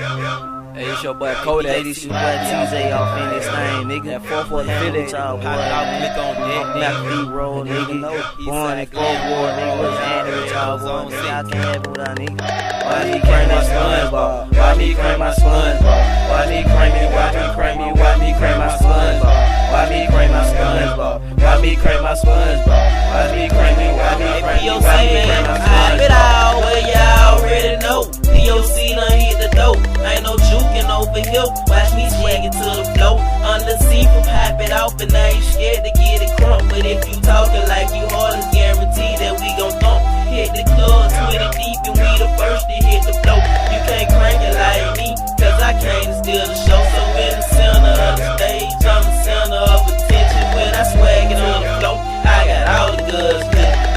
Hey, it's your boy Cody. Hey, this your boy TJ off in this thing, nigga. That 4 for the village, y'all boy. Click on that, Mac roll, nigga. Born in Cold War, nigga. What's happening with y'all boy? Y'all can't have it without nigga. Why me crank my Spongebob? Why me crank my Spongebob? Why me crank me? Why me crank me? Why me crank my Spongebob? Why me crank my Spongebob? Why me crank my Spongebob? Why me crank me? Why me crank me? Why me crank my Spongebob? It all, well, y'all already know. POC done hit the dope. Ain't no jukin over here. Watch me swag it to the flow. On the seat from pop it off, and I ain't scared to get it crunk. But if you talking like you hard, it's guaranteed that we gon' thump. Hit the club 20 deep, and we the first to hit the flow. You can't crank it like me, cause I can't steal the show. So in the center of the stage, I'm the center of attention. When I swag it on the flow, I got all the goods.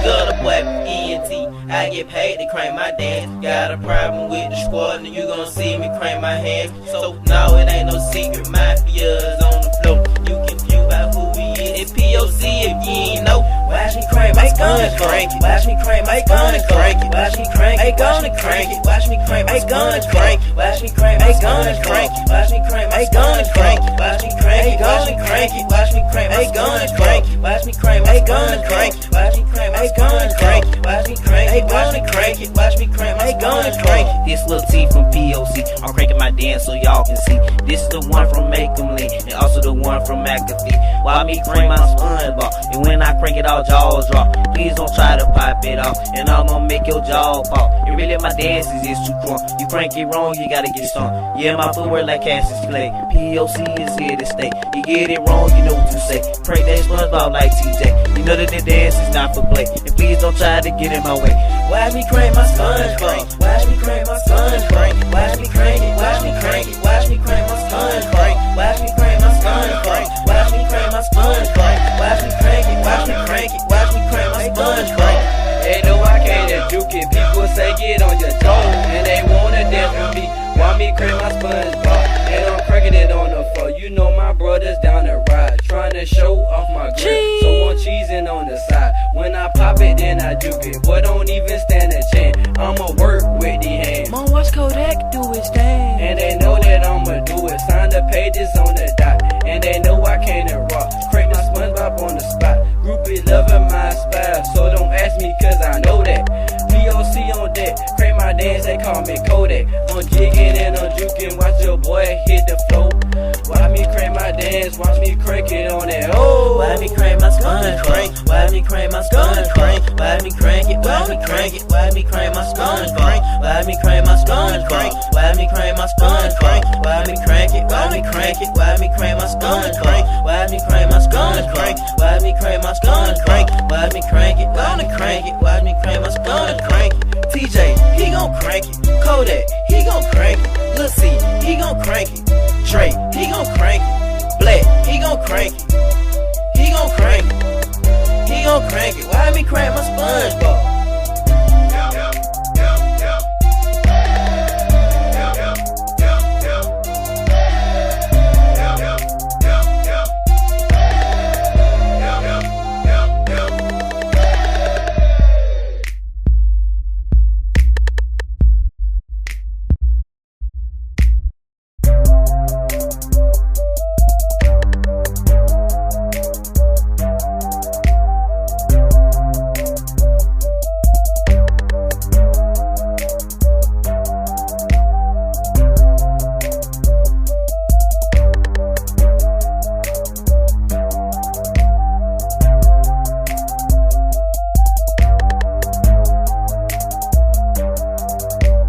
Good boy, Aint. I get paid to crank my dance. Got a problem with the squad, and you gon' see me crank my hands. So no, it ain't no secret, mafia's on the floor. You can view by who we is. It's POC if you ain't know. Watch me crank my gun crank it. Watch me crank my gun crank it. Watch me crank my gun crank it. Watch me crank my gun crank it. Watch me crank my gun crank it. Watch me crank my gun crank it. Watch me crank it. Watch me crank it. Watch me crank my gun crank it. Watch me crank my gun crank it. Watch me crank my gun crank it. Watch me crank it. Watch me crank it. Watch me crank my gun crank it. This little T from POC. I'm cranking my dance so y'all can see. This is the one from Make 'em Lean, and also the one from McAfee. Why me crank my Spongebob? And when I crank it, all jaws drop. Please don't try to pop it off, and I'm gonna make your jaw pop. And really, my dances is too crunk. You crank it wrong, you gotta get stung. Yeah, my footwork like Cassius Clay. POC is here to stay. You get it wrong, you know what to say. Crank that Spongebob like TJ. You know that the dance is not for play. And please don't try to get in my way. Watch me crank my Spongebob. Watch me crank my Spongebob. Watch me crank it. Watch me crank it. Watch me crank my Spongebob. Watch me crank my Spongebob. Watch me crank my Spongebob. Watch me crank it. Watch me crank it. Watch me crank my Spongebob. They know I can't jukkin. People say get on your toes, and they wanna dance with me. Why me crank my Spongebob? And I'm cranking it on the floor. You know my brothers down the ride, trying to show off my grip. So I'm cheesing on the side. When I pop it, then I juke it. Boy, don't even stand a chance. I'ma work with the hands. Mom, watch Kodak do his thing. And they know that I'ma do it. Sign the pages on the dot. And they know I can't rock. Crank my Spongebob on the spot. Groupie loving my style, so don't ask me cause I know that. POC on deck, crank my dance, they call me Kodak. I'm jigging and I'm juking, watch your boy hit the flow. Watch me crank my dance, watch me crank it on that. Oh, why me crank my Spongebob? Why me crank my Spongebob? Why me crank it? Why me crank it? Why me crank my Spongebob? Why me crank my Spongebob? Why me crank my Spongebob? Why me crank it? Why me crank it? Why me crank my Spongebob? Why me crank my Spongebob? Why me crank my Spongebob? Why me crank it? Why me crank it? Why me crank my Spongebob? TJ, he gon' crank it. Kodak, he gon' crank it. Lil C, he gon' crank it. Dre, he gon' crank it. Black, he gon' crank it. He gon' crank it. He gon' crank it. Why me crank my Spongebob?